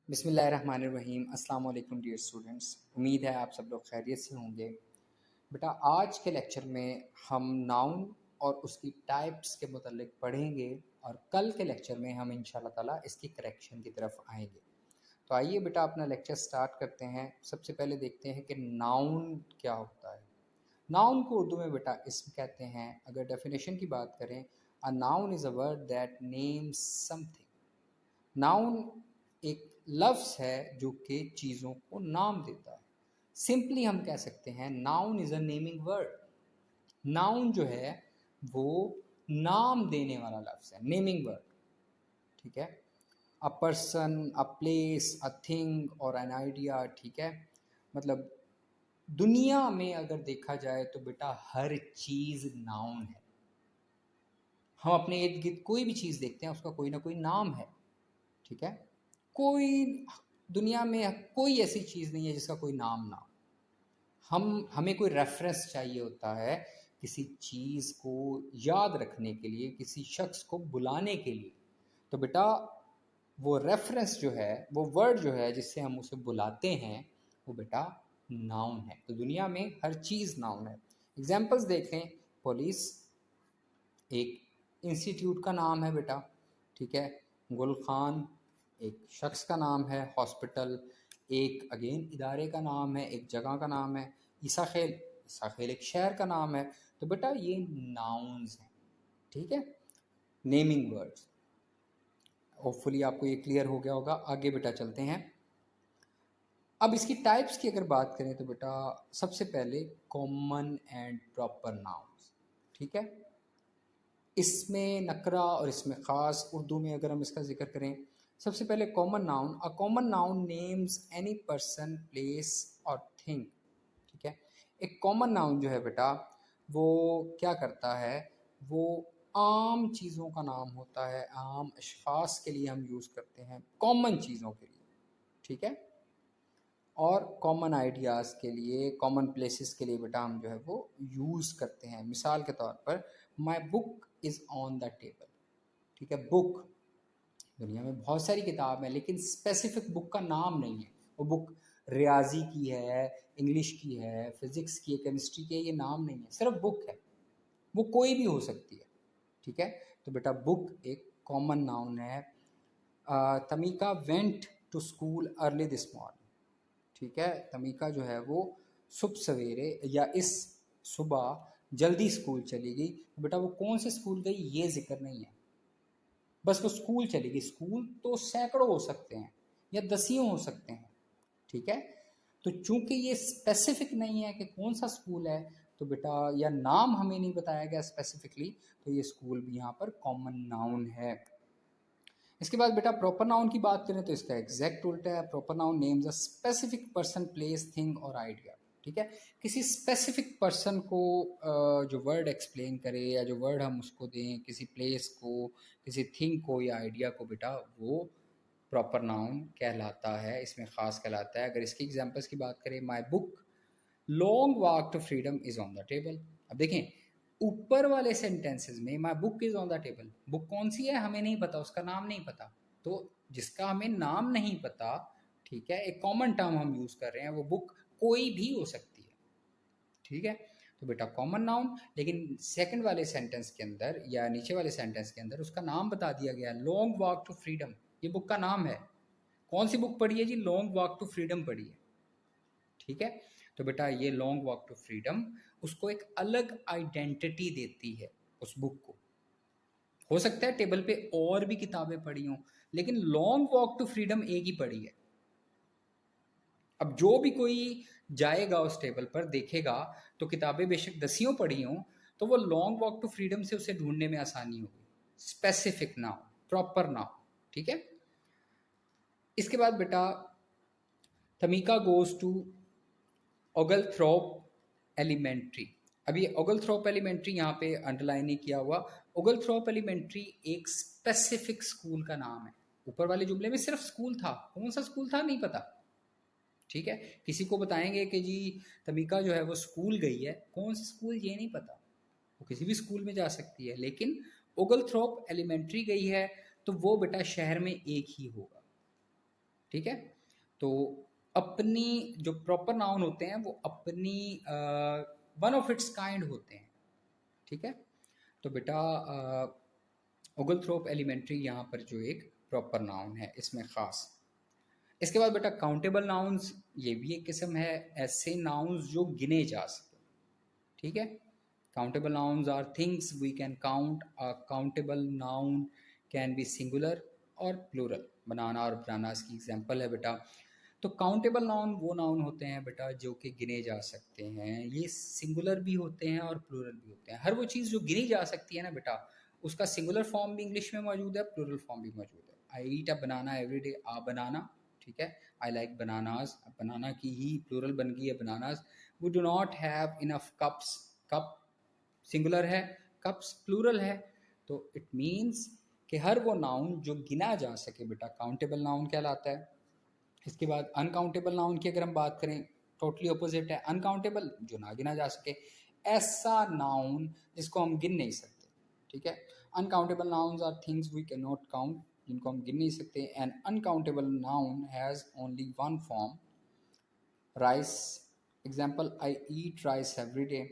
बिस्मिल्लाहिर्रहमानिर्रहीम। अस्सलाम वालेकुम डियर स्टूडेंट्स, उम्मीद है आप सब लोग खैरियत से होंगे। बेटा आज के लेक्चर में हम नाउन और उसकी टाइप्स के मुतालिक पढ़ेंगे और कल के लेक्चर में हम इंशाल्लाह ताला इसकी करेक्शन की तरफ आएंगे। तो आइए बेटा अपना लेक्चर स्टार्ट करते हैं। सबसे पहले देखते हैं कि नाउन क्या होता है। नाउन को उर्दू में बेटा इसम कहते हैं। अगर डेफिनेशन की बात करें, a noun is a word that names something. Noun एक लफ्ज़ है जो कि चीज़ों को नाम देता है। सिंपली हम कह सकते हैं noun is a naming word. Noun जो है वो नाम देने वाला लफ्ज़ है, नेमिंग वर्ड। ठीक है। A person, a place, a thing और एन आइडिया। ठीक है। मतलब दुनिया में अगर देखा जाए तो बेटा हर चीज़ नाउन है। हम अपने इर्द गिर्द कोई भी चीज़ देखते हैं उसका कोई ना कोई नाम है। ठीक है। कोई दुनिया में कोई ऐसी चीज़ नहीं है जिसका कोई नाम ना हो। हमें कोई रेफरेंस चाहिए होता है किसी चीज़ को याद रखने के लिए, किसी शख्स को बुलाने के लिए, तो बेटा वो रेफरेंस जो है, वो वर्ड जो है जिससे हम उसे बुलाते हैं, वो बेटा नाउन है। तो दुनिया में हर चीज़ नाउन है। एग्जाम्पल्स देखें। पुलिस एक इंस्टीट्यूट का नाम है बेटा। ठीक है। गुल खान एक शख्स का नाम है। हॉस्पिटल एक अगेन इदारे का नाम है, एक जगह का नाम है। ईसा खेल एक शहर का नाम है। तो बेटा ये नाउन्स हैं। ठीक है, नेमिंग वर्ड्स। होपफुली आपको ये क्लियर हो गया होगा। आगे बेटा चलते हैं। अब इसकी टाइप्स की अगर बात करें तो बेटा सबसे पहले कॉमन एंड प्रॉपर नाउन्स। ठीक है। इसमें नकरा और इसमें ख़ास, उर्दू में अगर हम इसका जिक्र करें, सबसे पहले common noun. A common noun names any person, place और थिंग। ठीक है। एक कॉमन नाउन जो है बेटा वो क्या करता है, वो आम चीज़ों का नाम होता है। आम अशख़ास के लिए हम यूज़ करते हैं, कॉमन चीज़ों के लिए। ठीक है। और कॉमन आइडियाज़ के लिए, कॉमन प्लेसेस के लिए बेटा हम जो है वो यूज़ करते हैं। मिसाल के तौर पर माई book is on the table. ठीक है। बुक, दुनिया में बहुत सारी किताब है लेकिन स्पेसिफिक बुक का नाम नहीं है। वो बुक रियाजी की है, इंग्लिश की है, फिज़िक्स की है, केमिस्ट्री की है, ये नाम नहीं है, सिर्फ बुक है। वो कोई भी हो सकती है। ठीक है। तो बेटा बुक एक कॉमन नाउन है। Tamika went to school early this morning. ठीक है। तमीका जो है वो सुबह सवेरे या इस सुबह जल्दी स्कूल चली गई। तो बेटा वो कौन से स्कूल गई ये जिक्र नहीं है, बस वो स्कूल चली गई। स्कूल तो सैकड़ों हो सकते हैं या दसियों हो सकते हैं। ठीक है। तो चूंकि ये स्पेसिफिक नहीं है कि कौन सा स्कूल है, तो बेटा या नाम हमें नहीं बताया गया स्पेसिफिकली, तो ये स्कूल भी यहाँ पर कॉमन नाउन है। इसके बाद बेटा प्रॉपर नाउन की बात करें तो इसका एग्जैक्ट उल्टा है। Proper noun names a specific person, place, thing और आइडिया। ठीक है। किसी स्पेसिफिक पर्सन को जो वर्ड एक्सप्लेन करे या जो वर्ड हम उसको दें, किसी प्लेस को, किसी थिंग को या आइडिया को, बेटा वो प्रॉपर नाउन कहलाता है, इसमें ख़ास कहलाता है। अगर इसकी एग्जांपल्स की बात करें, my book Long Walk to Freedom is on the table. अब देखें ऊपर वाले सेंटेंसेस में my book is on the table, book कौन सी है हमें नहीं पता, उसका नाम नहीं पता। तो जिसका हमें नाम नहीं पता, ठीक है, एक कॉमन टर्म हम यूज़ कर रहे हैं, वो बुक कोई भी हो सकती है। ठीक है। तो बेटा कॉमन नाउन, लेकिन सेकंड वाले सेंटेंस के अंदर या नीचे वाले सेंटेंस के अंदर उसका नाम बता दिया गया, लॉन्ग वॉक टू फ्रीडम। ये बुक का नाम है। कौन सी बुक पढ़ी है जी? लॉन्ग वॉक टू फ्रीडम पढ़ी है। ठीक है। तो बेटा ये लॉन्ग वॉक टू फ्रीडम उसको एक अलग आइडेंटिटी देती है उस बुक को। हो सकता है टेबल पे और भी किताबें पढ़ी हों, लेकिन लॉन्ग वॉक टू फ्रीडम एक ही पढ़ी है। अब जो भी कोई जाएगा उस टेबल पर देखेगा तो किताबें बेशक दसियों पढ़ी हों, तो वो लॉन्ग वॉक टू फ्रीडम से उसे ढूंढने में आसानी होगी। Specific noun, proper noun. ठीक है। इसके बाद बेटा तमीका गोज टू ओगलथ्रोप एलिमेंट्री। अभी ओगलथ्रोप एलिमेंट्री यहाँ पे अंडरलाइन नहीं किया हुआ। ओगलथ्रोप एलिमेंट्री एक स्पेसिफिक स्कूल का नाम है। ऊपर वाले जुमले में सिर्फ स्कूल था, कौन सा स्कूल था नहीं पता। ठीक है। किसी को बताएंगे कि जी तमीका जो है वो स्कूल गई है, कौन सा स्कूल ये नहीं पता, वो किसी भी स्कूल में जा सकती है। लेकिन ओगलथ्रोप एलिमेंट्री गई है तो वो बेटा शहर में एक ही होगा। ठीक है। तो अपनी जो प्रॉपर नाउन होते हैं वो अपनी वन ऑफ इट्स काइंड होते हैं, ठीक है। तो बेटा ओगलथ्रोप एलिमेंट्री यहाँ पर जो एक प्रॉपर नाउन है इसमें ख़ास। इसके बाद बेटा काउंटेबल नाउन्स, ये भी एक किस्म है, ऐसे नाउन्स जो गिने जा सके, ठीक है। Countable nouns are things we can count. A countable noun can be singular और प्लूरल। बनाना और बनानास की एग्जांपल है बेटा। तो काउंटेबल नाउन वो नाउन होते हैं बेटा जो कि गिने जा सकते हैं, ये सिंगुलर भी होते हैं और प्लूरल भी होते हैं। हर वो चीज़ जो गिनी जा सकती है ना बेटा, उसका सिंगुलर फॉर्म भी इंग्लिश में मौजूद है, प्लूरल फॉर्म भी मौजूद है। आई ईट अ बनाना एवरी डे, आ बनाना, ठीक है। आई लाइक बनानाज, बनाना की ही प्लूरल बन गई है bananas. We do not have enough cups, cup singular है, कप्स प्लूरल है। तो इट मीन्स कि हर वो नाउन जो गिना जा सके बेटा काउंटेबल नाउन कहलाता है। इसके बाद अनकाउंटेबल नाउन की अगर हम बात करें, टोटली अपोजिट है। अनकाउंटेबल जो ना गिना जा सके, ऐसा नाउन जिसको हम गिन नहीं सकते, ठीक है। Uncountable nouns are things we can not count, जिनको हम गिन नहीं सकते। And uncountable noun has only one form, rice. Example, I eat rice every day,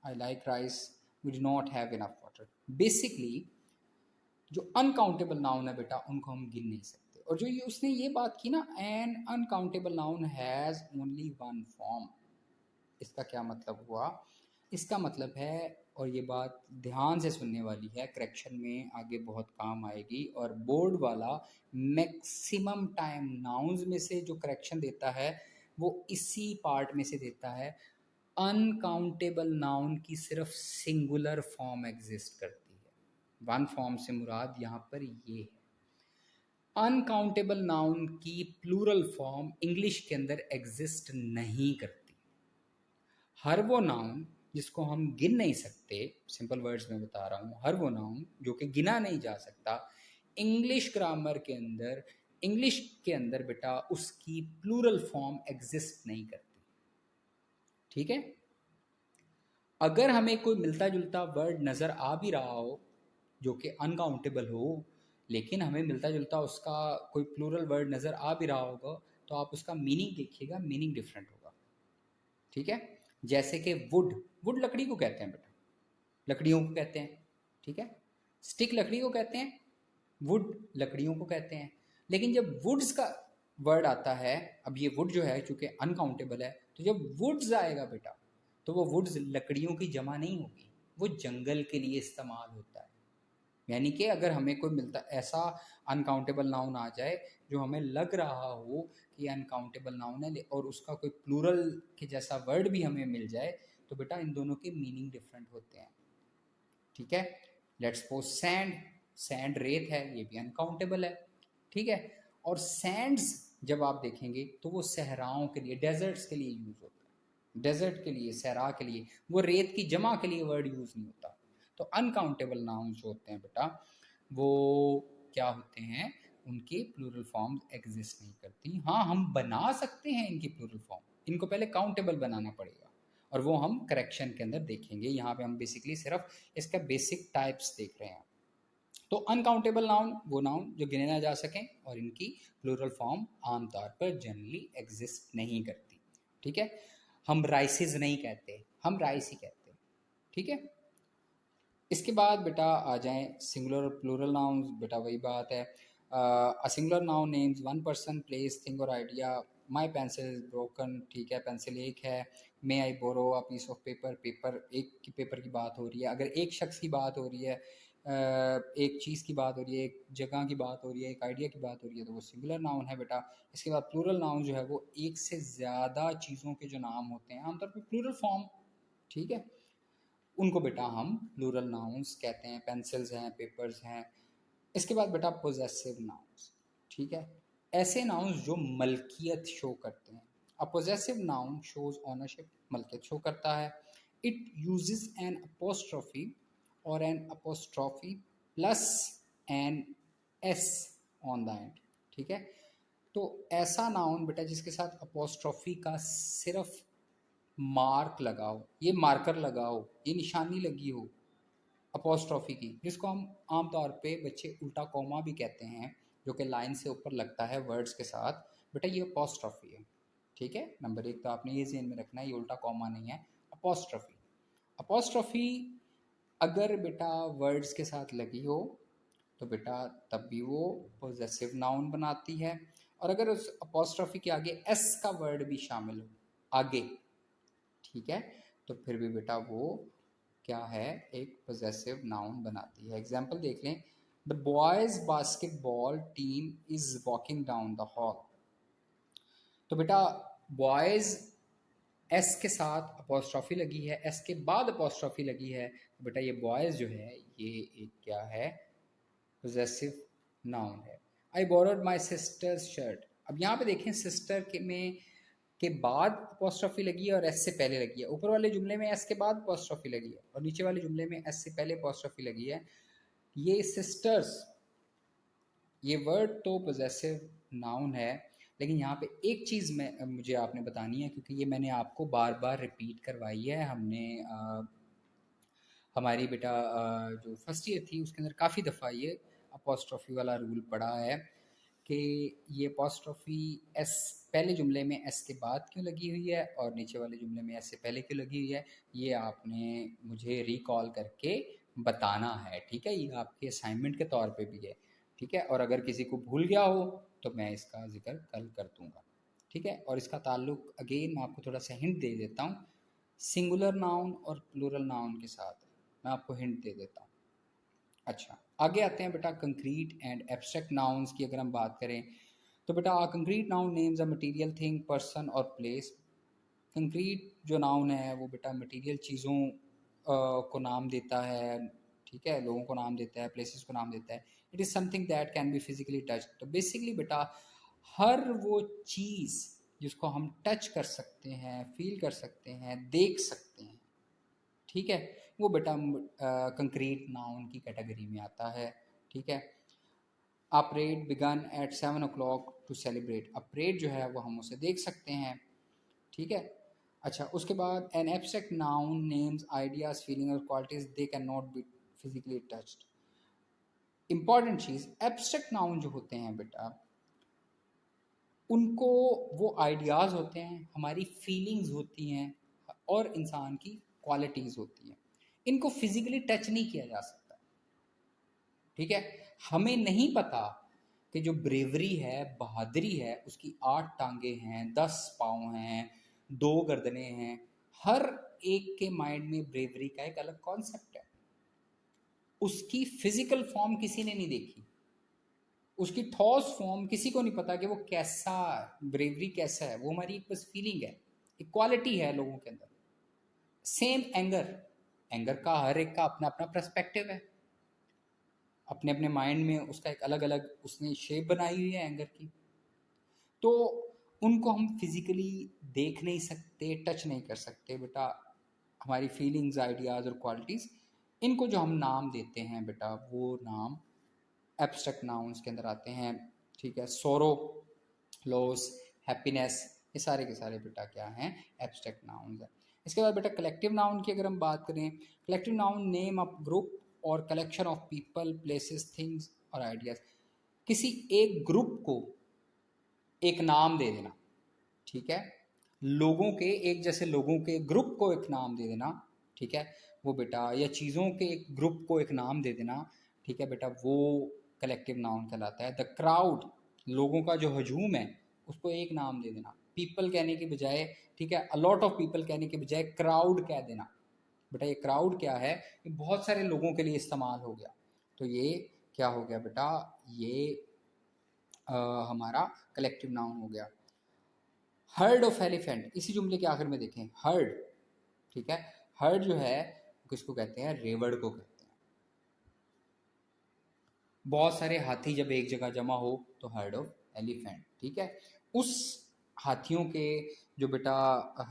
I like rice, we do not have enough water. Basically जो uncountable noun है बेटा उनको हम गिन नहीं सकते। और जो ये उसने ये बात की ना, N uncountable noun has only one form, इसका क्या मतलब हुआ? इसका मतलब है, और ये बात ध्यान से सुनने वाली है, करेक्शन में आगे बहुत काम आएगी। और बोर्ड वाला मैक्सिमम टाइम नाउन्स में से जो करेक्शन देता है वो इसी पार्ट में से देता है। अनकाउंटेबल नाउन की सिर्फ सिंगुलर फॉर्म एग्जिस्ट करती है, वन फॉर्म से मुराद यहाँ पर ये है। अनकाउंटेबल नाउन की प्लूरल फॉर्म इंग्लिश के अंदर एग्जिस्ट नहीं करती। हर वो नाउन जिसको हम गिन नहीं सकते, सिंपल वर्ड्स में बता रहा हूँ, हर वो नाउन जो कि गिना नहीं जा सकता, इंग्लिश ग्रामर के अंदर, इंग्लिश के अंदर बेटा उसकी प्लूरल फॉर्म एग्जिस्ट नहीं करती, ठीक है। अगर हमें कोई मिलता जुलता वर्ड नज़र आ भी रहा हो जो कि अनकाउंटेबल हो, लेकिन हमें मिलता जुलता उसका कोई प्लूरल वर्ड नज़र आ भी रहा होगा, तो आप उसका मीनिंग देखिएगा, मीनिंग डिफरेंट होगा, ठीक है। जैसे कि वुड, वुड लकड़ी को कहते हैं बेटा, लकड़ियों को कहते हैं, ठीक है। स्टिक लकड़ी को कहते हैं, वुड लकड़ियों को कहते हैं। लेकिन जब वुड्स का वर्ड आता है, अब ये वुड जो है चूंकि अनकाउंटेबल है, तो जब वुड्स आएगा बेटा तो वो वुड्स लकड़ियों की जमा नहीं होगी, वो जंगल के लिए इस्तेमाल होता है। यानी कि अगर हमें कोई मिलता ऐसा अनकाउंटेबल नाउन आ जाए जो हमें लग रहा हो कि अनकाउंटेबल नाउन है और उसका कोई प्लूरल के जैसा वर्ड भी हमें मिल जाए, तो बेटा इन दोनों के मीनिंग डिफरेंट होते हैं, ठीक है। लेट्स सपोज सैंड, सैंड रेत है, ये भी अनकाउंटेबल है, ठीक है। और सैंड्स जब आप देखेंगे तो वो सहराओं के लिए, डेजर्ट्स के लिए यूज होता है, डेजर्ट के लिए, सहरा के लिए, वो रेत की जमा के लिए वर्ड यूज नहीं होता। तो अनकाउंटेबल नाउन जो होते हैं बेटा वो क्या होते हैं, उनकी प्लूरल फॉर्म एग्जिस्ट नहीं करती। हाँ, हम बना सकते हैं इनकी प्लूरल फॉर्म, इनको पहले काउंटेबल बनाना पड़ेगा और वो हम करेक्शन के अंदर देखेंगे। यहाँ पे हम बेसिकली सिर्फ इसका बेसिक टाइप्स देख रहे हैं। तो अनकाउंटेबल नाउन वो नाउन जो गिने ना जा सकें और इनकी प्लूरल फॉर्म आमतौर पर जनरली एग्जिस्ट नहीं करती, ठीक है। हम राइसेस नहीं कहते, हम राइस ही कहते हैं, ठीक है। इसके बाद बेटा आ जाएं सिंगुलर और प्लूरल नाउन्स। बेटा वही बात है, a singular noun names one person, place, thing और idea. My pencil is broken, ठीक है, पेंसिल एक है। May I borrow a piece of paper, paper एक की, पेपर की बात हो रही है। अगर एक शख्स की बात हो रही है, एक चीज़ की बात हो रही है, एक जगह की बात हो रही है, एक आइडिया की बात हो रही है, तो वो सिंगुलर नाउन है बेटा। इसके बाद प्लूरल नाउन जो है वो एक से ज़्यादा चीज़ों के जो नाम होते हैं आमतौर पर प्लूरल फॉर्म, ठीक है, उनको बेटा हम प्लूरल नाउन्स कहते हैं। पेंसिल्स हैं, पेपर्स हैं। इसके बाद बेटा पोजेसिव नाउन्स, ठीक है, ऐसे नाउन्स जो मलकियत शो करते हैं। A possessive noun shows ownership, मलकियत शो करता है। इट यूजेस एन अपोस्ट्रोफी और an apostrophe plus an S on the end, ठीक है। तो ऐसा नाउन बेटा जिसके साथ अपोस्ट्रोफी का सिर्फ मार्क लगाओ, ये मार्कर लगाओ, ये निशानी लगी हो अपोस्ट्रोफी की, जिसको हम आमतौर पे बच्चे उल्टा कॉमा भी कहते हैं, जो कि लाइन से ऊपर लगता है वर्ड्स के साथ, बेटा ये अपोस्ट्रोफी है, ठीक है। नंबर 1 तो आपने ये ज़हन में रखना है, ये उल्टा कॉमा नहीं है, अपोस्ट्रोफी। अपोस्ट्रोफी अगर बेटा वर्ड्स के साथ लगी हो तो बेटा तब भी वो पोजेसिव नाउन बनाती है, और अगर उस अपोस्ट्रोफी के आगे एस का वर्ड भी शामिल हो आगे, ठीक है, तो फिर भी बेटा वो क्या है, एक पोजेसिव नाउन बनाती है। एग्जाम्पल देख लें, the boys basketball team is walking down the hall. तो बेटा बॉयज एस के साथ अपोस्ट्रोफी लगी है, एस के बाद अपोस्ट्रोफी लगी है, तो बेटा ये बॉयज जो है ये एक क्या है, पोजेसिव नाउन है। I borrowed my sisters shirt. अब यहाँ पे देखें सिस्टर के बाद अपोस्ट्रोफी लगी है और एस से पहले लगी है। ऊपर वाले जुमले में एस के बाद अपोस्ट्रोफी लगी है और नीचे वाले जुमले में एस से पहले अपोस्ट्रोफी लगी है। ये सिस्टर्स, ये वर्ड तो पोजेसिव नाउन है, लेकिन यहाँ पे एक चीज़ में मुझे आपने बतानी है, क्योंकि ये मैंने आपको बार बार रिपीट करवाई है। हमने हमारी बेटा जो फर्स्ट ईयर थी उसके अंदर काफ़ी दफ़ा ये अपोस्ट्रोफी वाला रूल पड़ा है कि ये अपोस्ट्रोफी एस पहले जुमले में एस के बाद क्यों लगी हुई है और नीचे वाले जुमले में एस से पहले क्यों लगी हुई है, ये आपने मुझे रिकॉल करके बताना है, ठीक है। ये आपके असाइनमेंट के तौर पे भी है, ठीक है। और अगर किसी को भूल गया हो तो मैं इसका जिक्र कल कर दूंगा, ठीक है। और इसका ताल्लुक अगेन मैं आपको थोड़ा सा हिंट दे देता हूँ, सिंगुलर नाउन और प्लूरल नाउन के साथ मैं आपको हिंट दे देता हूँ। अच्छा, आगे आते हैं बेटा कंक्रीट एंड एब्स्ट्रैक्ट नाउन्स की। अगर हम बात करें तो बेटा concrete noun names a material thing, person और प्लेस। कंक्रीट जो नाउन है वो बेटा मटेरियल चीज़ों को नाम देता है, ठीक है, लोगों को नाम देता है, प्लेसेस को नाम देता है। It is something that can be physically touch. तो बेसिकली बेटा हर वो चीज़ जिसको हम टच कर सकते हैं, फील कर सकते हैं, देख सकते हैं, ठीक है, वो बेटा कंक्रीट नाउन की कैटेगरी में आता है, ठीक है। A parade began at 7 o'clock to celebrate. A parade जो है वो हम उसे देख सकते हैं, ठीक है। अच्छा, उसके बाद an abstract noun names ideas feeling और qualities they can not be physically touched. Important चीज़, एब्स्ट्रैक्ट नाउन जो होते हैं बेटा उनको वो आइडियाज़ होते हैं, हमारी फीलिंग्स होती हैं और इंसान की क्वालिटीज़ होती हैं, इनको फिजिकली टच नहीं किया जा सकता, ठीक है। हमें नहीं पता कि जो ब्रेवरी है, बहादुरी है, उसकी 8 टांगे हैं, 10 पाँव हैं, 2 गर्दनें हैं। हर एक के माइंड में ब्रेवरी का एक अलग कॉन्सेप्ट है। उसकी फिजिकल फॉर्म किसी ने नहीं देखी, उसकी ठोस फॉर्म किसी को नहीं पता कि वो कैसा, ब्रेवरी कैसा है। वो हमारी एक बस फीलिंग है, एक क्वालिटी है लोगों के अंदर। सेम एंगर, एंगर का हर एक का अपना अपना पर्सपेक्टिव है, अपने अपने माइंड में उसका एक अलग अलग उसने शेप बनाई हुई है एंगर की। तो उनको हम फिजिकली देख नहीं सकते, टच नहीं कर सकते बेटा। हमारी फीलिंग्स, आइडियाज़ और क्वालिटीज़, इनको जो हम नाम देते हैं बेटा वो नाम एब्स्ट्रैक्ट नाउन्स के अंदर आते हैं, ठीक है। सोरो, लॉस, हैप्पीनेस, ये सारे के सारे बेटा क्या हैं, एब्स्ट्रैक्ट नाउन्स हैं। इसके बाद बेटा कलेक्टिव नाउन की अगर हम बात करें, collective noun name of group और collection of people, places, things और आइडियाज। किसी एक ग्रुप को एक नाम दे देना, ठीक है, लोगों के, एक जैसे लोगों के ग्रुप को एक नाम दे देना, ठीक है, वो बेटा, या चीज़ों के एक ग्रुप को एक नाम दे देना, ठीक है बेटा, वो कलेक्टिव नाउन कहलाता है। द क्राउड, लोगों का जो हजूम है उसको एक नाम दे देना, पीपल कहने के बजाय, ठीक है, अ लॉट ऑफ पीपल कहने के बजाय क्राउड कह देना। बेटा ये क्राउड क्या है, ये बहुत सारे लोगों के लिए इस्तेमाल हो गया, तो ये क्या हो गया बेटा, ये हमारा कलेक्टिव नाउन हो गया। हर्ड ऑफ एलिफेंट, इसी जुमले के आखिर में देखें, हर्ड, ठीक है, हर्ड जो है किसको कहते हैं, रेवड़ को कहते हैं। बहुत सारे हाथी जब एक जगह जमा हो तो हर्ड ऑफ एलिफेंट, ठीक है। उस हाथियों के जो बेटा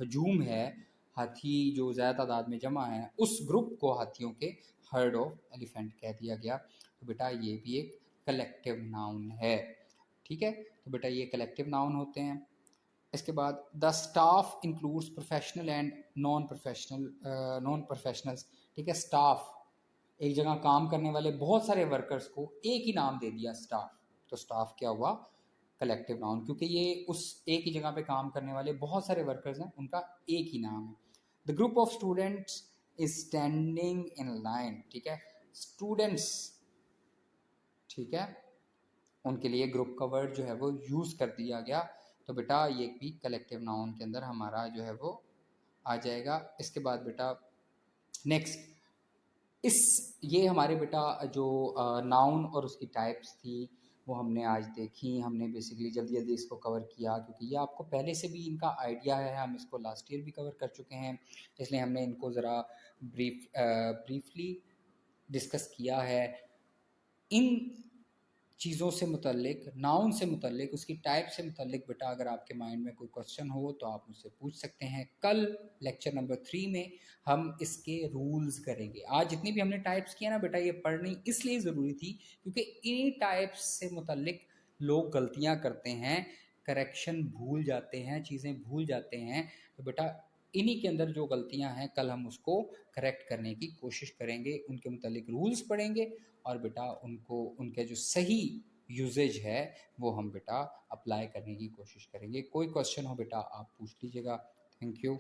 हजूम है, हाथी जो ज़्यादा तादाद में जमा है, उस ग्रुप को हाथियों के हर्ड ऑफ एलिफेंट कह दिया गया। तो बेटा ये भी एक कलेक्टिव नाउन है, ठीक है। तो बेटा ये कलेक्टिव नाउन होते हैं। इसके बाद the staff includes professional and non professionals, ठीक है। स्टाफ, एक जगह काम करने वाले बहुत सारे वर्कर्स को एक ही नाम दे दिया स्टाफ, तो स्टाफ क्या हुआ, कलेक्टिव नाउन, क्योंकि ये उस एक ही जगह पे काम करने वाले बहुत सारे वर्कर्स हैं, उनका एक ही नाम है। The group of students is standing in line, ठीक है, स्टूडेंट्स, ठीक है, उनके लिए ग्रुप का वर्ड जो है वो यूज़ कर दिया गया। तो बेटा ये भी कलेक्टिव नाउन के अंदर हमारा जो है वो आ जाएगा। इसके बाद बेटा नेक्स्ट, इस ये हमारे बेटा जो नाउन और उसकी टाइप्स थी वो हमने आज देखी। हमने बेसिकली जल्दी जल्दी इसको कवर किया क्योंकि ये आपको पहले से भी इनका आइडिया है, हम इसको लास्ट ईयर भी कवर कर चुके हैं, इसलिए हमने इनको ज़रा ब्रीफली डिस्कस किया है। इन चीज़ों से मुतल्लिक, नाउन से मुतल्लिक, उसकी टाइप से मुतल्लिक बेटा अगर आपके माइंड में कोई क्वेश्चन हो तो आप मुझसे पूछ सकते हैं। कल लेक्चर नंबर 3 में हम इसके रूल्स करेंगे। आज जितनी भी हमने टाइप्स किया ना बेटा, ये पढ़नी इसलिए ज़रूरी थी क्योंकि इन्हीं टाइप्स से मुतल्लिक लोग गलतियाँ करते हैं, करेक्शन भूल जाते हैं, चीज़ें भूल जाते हैं। तो बेटा इन्हीं के अंदर जो गलतियां हैं कल हम उसको करेक्ट करने की कोशिश करेंगे, उनके मुतालिक रूल्स पढ़ेंगे और बेटा उनको उनके जो सही यूजेज है वो हम बेटा अप्लाई करने की कोशिश करेंगे। कोई क्वेश्चन हो बेटा आप पूछ लीजिएगा। Thank you.